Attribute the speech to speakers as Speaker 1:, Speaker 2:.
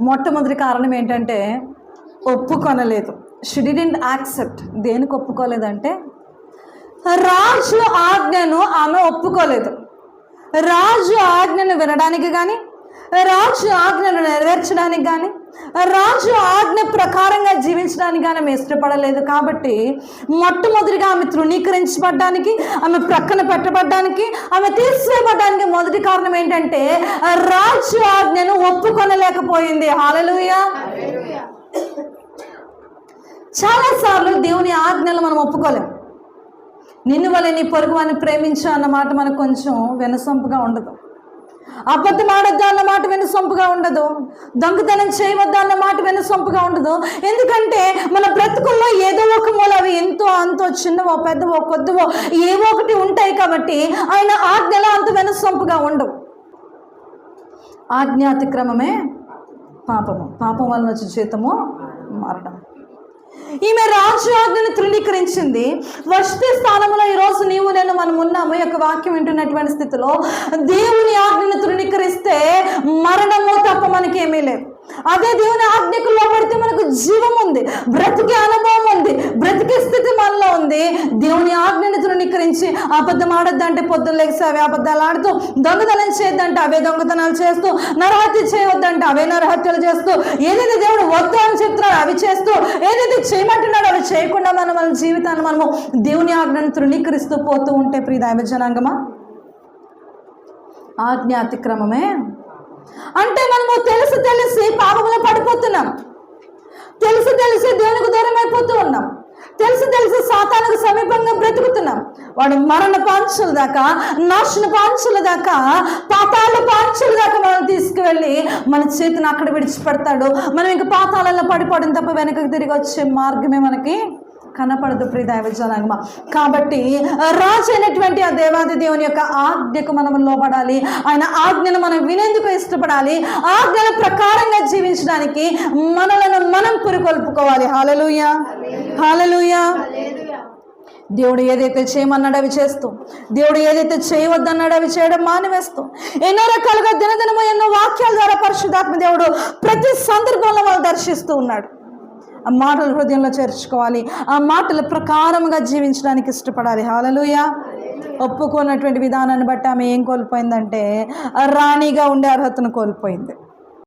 Speaker 1: మొట్టమొదటి కారణం ఏంటంటే ఒప్పుకొనలేదు. She didn't accept. దేనికి ఒప్పుకోలేదంటే రాజు ఆజ్ఞను ఆమె ఒప్పుకోలేదు. రాజు ఆజ్ఞను వినడానికి కానీ, రాజు ఆజ్ఞను నెరవేర్చడానికి కానీ, రాజు ఆజ్ఞ ప్రకారంగా జీవించడానికి కానీ ఆమె ఇష్టపడలేదు. కాబట్టి మొట్టమొదటిగా ఆమె తృణీకరించబడ్డానికి, ఆమె ప్రక్కన పెట్టబడ్డానికి, ఆమె తీసివేయబడ్డానికి మొదటి కారణం ఏంటంటే రాజు ఆజ్ఞను ఒప్పుకొనలేకపోయింది. హల్లెలూయా. చాలాసార్లు దేవుని ఆజ్ఞలు మనం ఒప్పుకోలేం. నిన్ను వలె నీ పొరుగు వారిని ప్రేమించు అన్న మాట మనకు కొంచెం వినసొంపుగా ఉండదు. అబద్ధం ఆడొద్దు అన్న మాట వినసొంపుగా ఉండదు. దొంగతనం చేయవద్దు అన్న మాట వినసొంపుగా ఉండదు. ఎందుకంటే మన బ్రతుకుల్లో ఏదో ఒక మూల అవి ఎంతో అంతో చిన్నవో పెద్దవో కొద్దివో ఏవో ఒకటి ఉంటాయి. కాబట్టి ఆయన ఆజ్ఞలు అంత వినసొంపుగా ఉండవు. ఆజ్ఞాతిక్రమమే పాపము, పాపం వలన వచ్చే జీతము మరణం. ఈమె రాజు ఆజ్ఞను తృణీకరించింది. వసతి స్థానంలో ఈరోజు నీవు నేను మనం ఉన్నాము. ఈ యొక్క వాక్యం వింటున్నటువంటి స్థితిలో దేవుని ఆజ్ఞను తృణీకరిస్తే మరణము తప్ప మనకేమీ లేదు. అదే దేవుని ఆజ్ఞకు లోబడితే మనకు జీవం ఉంది, బ్రతికే అనుభవం ఉంది, బ్రతికే స్థితి మనలో ఉంది. దేవుని ఆజ్ఞను తృణీకరించి అబద్ధం ఆడొద్దంటే పొద్దున్న లేచి అవే అబద్ధాలు ఆడుతూ, దొంగతనం చేయొద్దంటే అవే దొంగతనాలు చేస్తూ, నరహత్య చేయవద్దంటే అవే నరహత్యలు చేస్తూ, ఏదైతే దేవుడు వద్దు అని చెప్తున్నాడో అవి చేస్తూ, ఏదైతే చేయమంటున్నాడో అవి చేయకుండా మన జీవితాన్ని మనము దేవుని ఆజ్ఞను తృణీకరిస్తూ పోతూ ఉంటే ప్రియ దైవ జనాంగమా, ఆజ్ఞ అతిక్రమమే. అంటే మనము తెలిసి పాపంలో పడిపోతున్నాం, తెలిసి దేవునికి దూరం అయిపోతూ ఉన్నాం, తెలిసి సాతానుకు సమీపంగా బ్రతుకుతున్నాం. వాడు మరణ పాంచుల దాకా, నాశన పాంచుల దాకా, పాతాళ పాంచుల దాకా మనం తీసుకువెళ్ళి మన చేతిని అక్కడ విడిచిపెడతాడు. మనం ఇంకా పాతాళంలో పడిపోవడం తప్ప వెనకకి తిరిగి వచ్చే మార్గమే మనకి కనపడదు ప్రియ దైవ జనాంగమా. కాబట్టి రాజు అయినటువంటి ఆ దేవాది దేవుని యొక్క ఆజ్ఞకు మనం లోబడాలి. ఆయన ఆజ్ఞను మనం వినేందుకు ఇష్టపడాలి. ఆజ్ఞల ప్రకారంగా జీవించడానికి మనలను మనం పురికొల్పుకోవాలి. హల్లెలూయా, హల్లెలూయా. దేవుడు ఏదైతే చేయమన్నాడో అవి చేస్తూ, దేవుడు ఏదైతే చేయవద్దన్నాడో అవి చేయడం మానివేస్తూ, ఎన్నో రకాలుగా దినదినము ఎన్నో వాక్యాల ద్వారా పరిశుద్ధాత్మ దేవుడు ప్రతి సందర్భంలో వాళ్ళు దర్శిస్తూ ఉన్నాడు. ఆ మాటలు హృదయంలో చేర్చుకోవాలి, ఆ మాటల ప్రకారంగా జీవించడానికి ఇష్టపడాలి. హల్లెలూయా. ఒప్పుకున్నటువంటి విధానాన్ని బట్టి ఆమె ఏం కోల్పోయిందంటే రాణిగా ఉండే అర్హతను కోల్పోయింది.